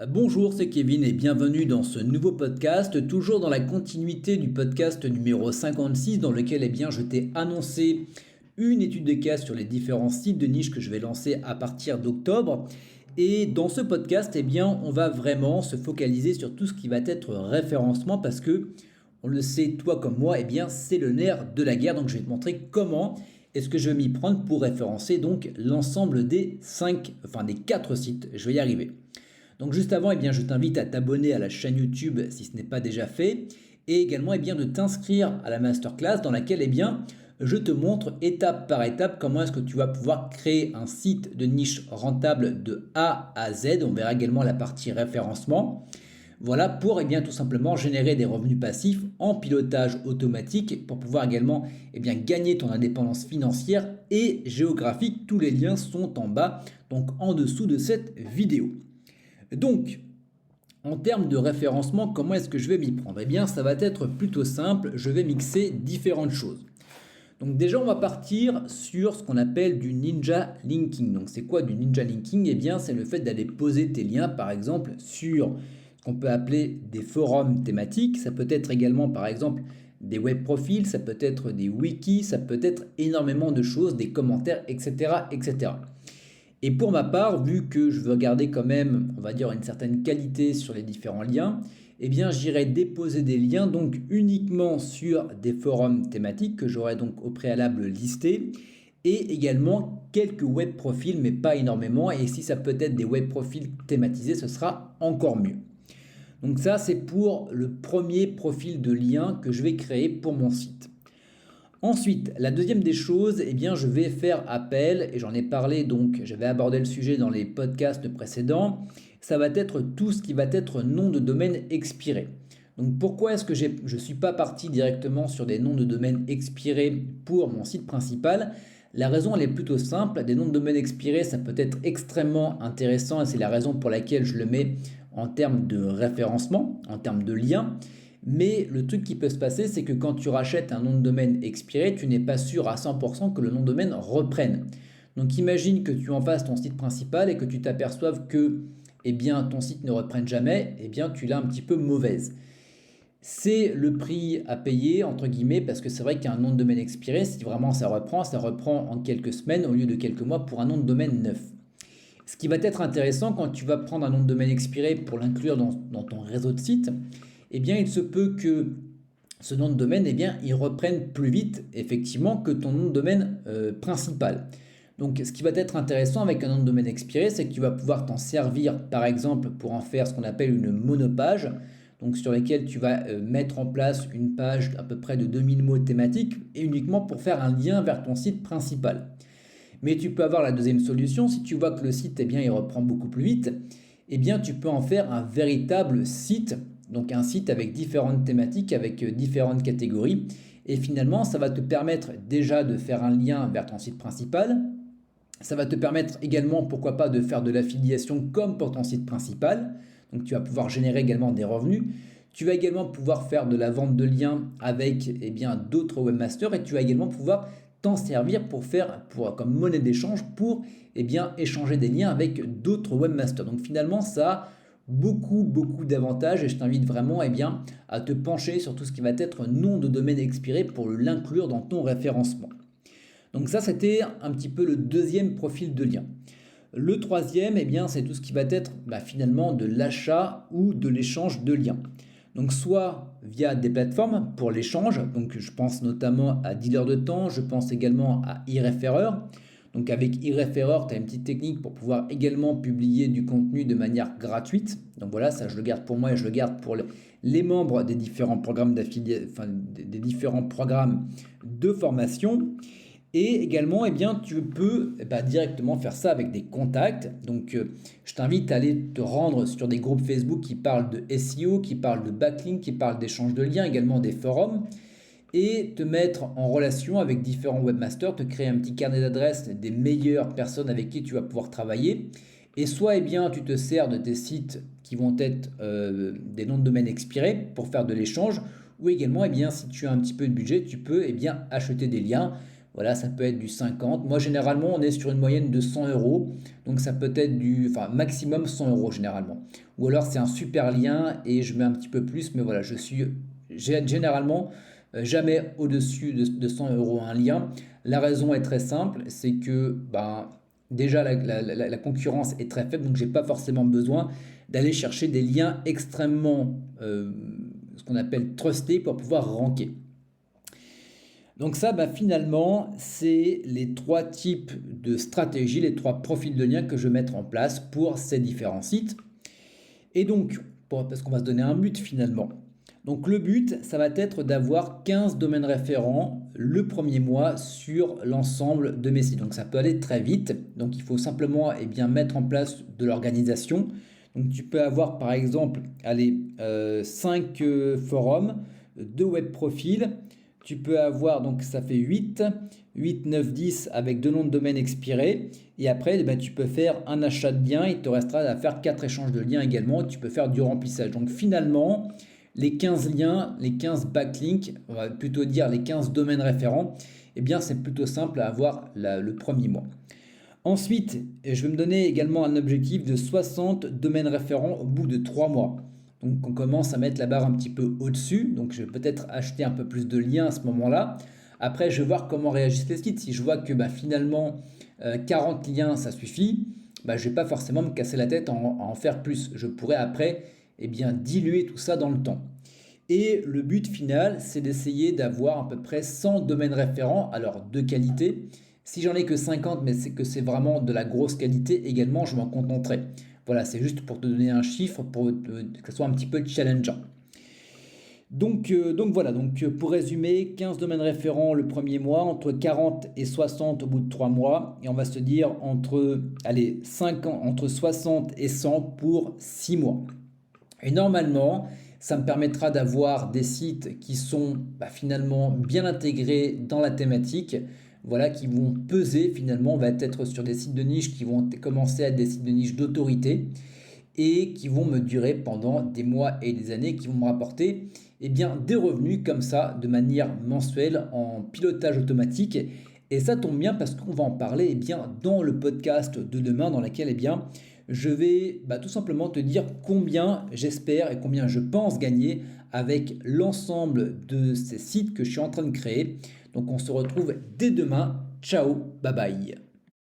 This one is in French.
Bonjour, c'est Kevin et bienvenue dans ce nouveau podcast, toujours dans la continuité du podcast numéro 56 dans lequel je t'ai annoncé une étude de cas sur les différents sites de niche que je vais lancer à partir d'octobre. Et dans ce podcast, on va vraiment se focaliser sur tout ce qui va être référencement parce que, on le sait, toi comme moi, c'est le nerf de la guerre. Donc je vais te montrer comment est-ce que je vais m'y prendre pour référencer donc l'ensemble des 4 sites. Je vais y arriver. Donc juste avant, je t'invite à t'abonner à la chaîne YouTube si ce n'est pas déjà fait et également de t'inscrire à la masterclass dans laquelle je te montre étape par étape comment est-ce que tu vas pouvoir créer un site de niche rentable de A à Z. On verra également la partie référencement. Voilà pour tout simplement générer des revenus passifs en pilotage automatique pour pouvoir également gagner ton indépendance financière et géographique. Tous les liens sont en bas, donc en dessous de cette vidéo. Donc, en termes de référencement, comment est-ce que je vais m'y prendre? Ça va être plutôt simple, je vais mixer différentes choses. Donc déjà, on va partir sur ce qu'on appelle du ninja linking. Donc c'est quoi du ninja linking? C'est le fait d'aller poser tes liens, par exemple, sur ce qu'on peut appeler des forums thématiques. Ça peut être également, par exemple, des web profils, ça peut être des wikis, ça peut être énormément de choses, des commentaires, etc., etc. Et pour ma part, vu que je veux garder quand même, on va dire, une certaine qualité sur les différents liens, j'irai déposer des liens donc uniquement sur des forums thématiques que j'aurai donc au préalable listés et également quelques web profils, mais pas énormément. Et si ça peut être des web profils thématisés, ce sera encore mieux. Donc ça, c'est pour le premier profil de lien que je vais créer pour mon site. Ensuite, la deuxième des choses, je vais faire appel, et j'en ai parlé, donc j'avais abordé le sujet dans les podcasts précédents, ça va être tout ce qui va être nom de domaine expiré. Donc pourquoi est-ce que je ne suis pas parti directement sur des noms de domaine expirés pour mon site principal? La raison, elle est plutôt simple. Des noms de domaine expirés, ça peut être extrêmement intéressant et c'est la raison pour laquelle je le mets en termes de référencement, en termes de lien. Mais le truc qui peut se passer, c'est que quand tu rachètes un nom de domaine expiré, tu n'es pas sûr à 100% que le nom de domaine reprenne. Donc imagine que tu en fasses ton site principal et que tu t'aperçoives que ton site ne reprenne jamais, tu l'as un petit peu mauvaise. C'est le prix à payer, entre guillemets, parce que c'est vrai qu'un nom de domaine expiré, si vraiment ça reprend en quelques semaines au lieu de quelques mois pour un nom de domaine neuf. Ce qui va être intéressant quand tu vas prendre un nom de domaine expiré pour l'inclure dans ton réseau de sites, il se peut que ce nom de domaine, il reprenne plus vite, effectivement, que ton nom de domaine principal. Donc, ce qui va être intéressant avec un nom de domaine expiré, c'est que tu vas pouvoir t'en servir, par exemple, pour en faire ce qu'on appelle une monopage, donc sur laquelle tu vas mettre en place une page à peu près de 2000 mots thématiques, et uniquement pour faire un lien vers ton site principal. Mais tu peux avoir la deuxième solution, si tu vois que le site, il reprend beaucoup plus vite, tu peux en faire un véritable site, donc un site avec différentes thématiques, avec différentes catégories. Et finalement, ça va te permettre déjà de faire un lien vers ton site principal. Ça va te permettre également, pourquoi pas, de faire de l'affiliation comme pour ton site principal. Donc tu vas pouvoir générer également des revenus. Tu vas également pouvoir faire de la vente de liens avec d'autres webmasters et tu vas également pouvoir t'en servir comme monnaie d'échange pour échanger des liens avec d'autres webmasters. Donc finalement, ça a beaucoup d'avantages et je t'invite vraiment à te pencher sur tout ce qui va être nom de domaine expiré pour l'inclure dans ton référencement. Donc ça, c'était un petit peu le deuxième profil de lien. Le troisième, c'est tout ce qui va être finalement de l'achat ou de l'échange de liens. Donc soit via des plateformes pour l'échange, donc je pense notamment à Dealer de temps, je pense également à eReferrer. Donc avec eReferrer, tu as une petite technique pour pouvoir également publier du contenu de manière gratuite. Donc voilà, ça je le garde pour moi et je le garde pour les membres des différents programmes des différents programmes de formation. Et également, tu peux directement faire ça avec des contacts. Donc, je t'invite à aller te rendre sur des groupes Facebook qui parlent de SEO, qui parlent de backlink, qui parlent d'échange de liens, également des forums, et te mettre en relation avec différents webmasters, te créer un petit carnet d'adresses des meilleures personnes avec qui tu vas pouvoir travailler. Et soit tu te sers de tes sites qui vont être des noms de domaine expirés pour faire de l'échange, ou également si tu as un petit peu de budget, tu peux acheter des liens. Voilà, ça peut être du 50. Moi, généralement, on est sur une moyenne de 100 euros. Donc, ça peut être enfin, maximum 100 euros généralement. Ou alors, c'est un super lien et je mets un petit peu plus. Mais voilà, j'ai généralement jamais au-dessus de 100 euros un lien. La raison est très simple, c'est que ben, déjà la concurrence est très faible, donc j'ai pas forcément besoin d'aller chercher des liens extrêmement, ce qu'on appelle trustés pour pouvoir ranker. Donc ça, bah, finalement, c'est les trois types de stratégies, les trois profils de liens que je vais mettre en place pour ces différents sites. Et donc, parce qu'on va se donner un but finalement. Donc le but, ça va être d'avoir 15 domaines référents le premier mois sur l'ensemble de mes sites. Donc ça peut aller très vite. Donc il faut simplement mettre en place de l'organisation. Donc tu peux avoir par exemple 5 forums, 2 web profils. Tu peux avoir, donc ça fait 8, 9, 10 avec 2 noms de domaine expirés. Et après, tu peux faire un achat de liens. Il te restera à faire 4 échanges de liens également. Tu peux faire du remplissage. Donc finalement, les 15 liens, les 15 backlinks, on va plutôt dire les 15 domaines référents, c'est plutôt simple à avoir le premier mois. Ensuite, je vais me donner également un objectif de 60 domaines référents au bout de 3 mois. Donc on commence à mettre la barre un petit peu au-dessus. Donc je vais peut-être acheter un peu plus de liens à ce moment-là. Après, je vais voir comment réagissent les sites. Si je vois que finalement 40 liens, ça suffit, je ne vais pas forcément me casser la tête à en faire plus. Je pourrais après diluer tout ça dans le temps. Et le but final, c'est d'essayer d'avoir à peu près 100 domaines référents, alors de qualité. Si j'en ai que 50, mais c'est que c'est vraiment de la grosse qualité également, je m'en contenterai. Voilà, c'est juste pour te donner un chiffre, pour que ce soit un petit peu challengeant. Donc voilà, pour résumer, 15 domaines référents le premier mois, entre 40 et 60 au bout de 3 mois, et on va se dire entre 60 et 100 pour 6 mois. Et normalement, ça me permettra d'avoir des sites qui sont finalement bien intégrés dans la thématique, voilà, qui vont peser finalement, on va être sur des sites de niche qui vont commencer à être des sites de niche d'autorité et qui vont me durer pendant des mois et des années, qui vont me rapporter des revenus comme ça de manière mensuelle en pilotage automatique. Et ça tombe bien parce qu'on va en parler dans le podcast de demain dans lequel je vais tout simplement te dire combien j'espère et combien je pense gagner avec l'ensemble de ces sites que je suis en train de créer. Donc on se retrouve dès demain. Ciao, bye bye.